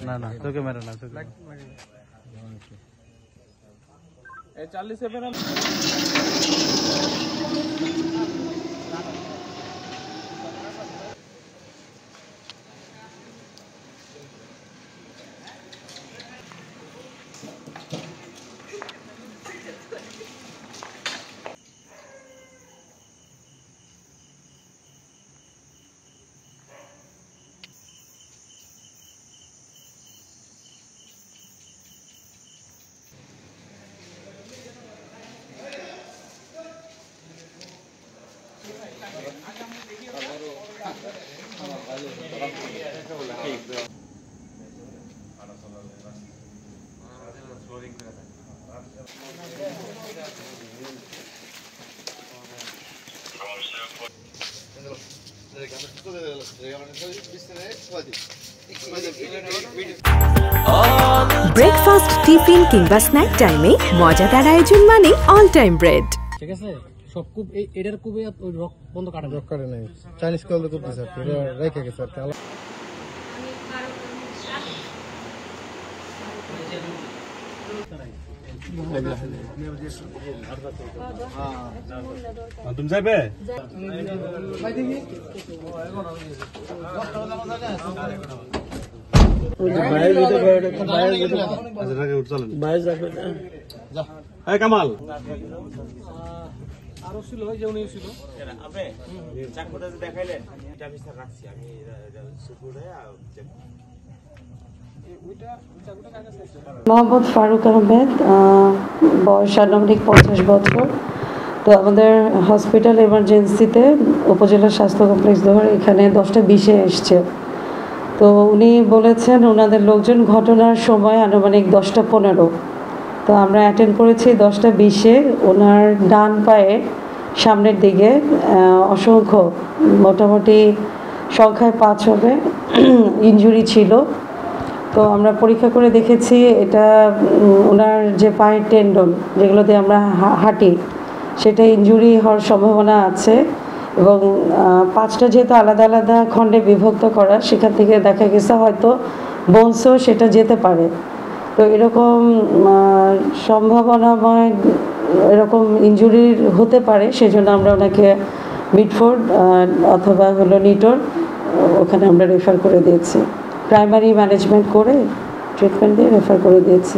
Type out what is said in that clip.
না না তোকে মেরে না তোকে এই 40 এর ব্রেকফাস্ট টিফিন কিংবা স্ন্যাক টাইমে মজাদার আয়োজন মানে অল টাইম ব্রেড। ঠিক আছে সব কুব এটার কুবে ওই রক বন্ধ কাটা রক কাটে নাই চাইনিজ কল করতে স্যার এটা রেখে গেছে স্যার तुम যাবে কামাল আরো ছিল যে উনি ছিল আপনি চাকমা দেখাইলেন এটা আমি স্যার রাখছি আমি মোহাম্মদ ফারুক আহমেদ, বয়স আনুমানিক 50 বছর। তো আমাদের হসপিটাল এমার্জেন্সিতে উপজেলা স্বাস্থ্য কমপ্লেক্স ধরে এখানে 10:20 এসছে। তো উনি বলেছেন ওনাদের লোকজন ঘটনার সময় আনুমানিক 10:15। তো আমরা অ্যাটেন্ড করেছি 10:20-এ। ওনার ডান পায়ে সামনের দিকে অসংখ্য মোটামুটি সংখ্যায় 5 হবে ইনজুরি ছিল। তো আমরা পরীক্ষা করে দেখেছি এটা ওনার যে পায়ের টেন্ডন যেগুলো দিয়ে আমরা হাঁটি সেটা ইনজুরি হওয়ার সম্ভাবনা আছে এবং 5টা যেহেতু আলাদা আলাদা খণ্ডে বিভক্ত করা সেখান থেকে দেখা গেছে হয়তো বোনসও সেটা যেতে পারে। তো এরকম সম্ভাবনাময় এরকম ইনজুরি হতে পারে সেজন্য আমরা ওনাকে মিডফোর্ড অথবা হলো নিটোর ওখানে আমরা রেফার করে দিয়েছি। প্রাইমারি ম্যানেজমেন্ট করে ট্রিটমেন্ট দিয়ে রেফার করে দিয়েছি।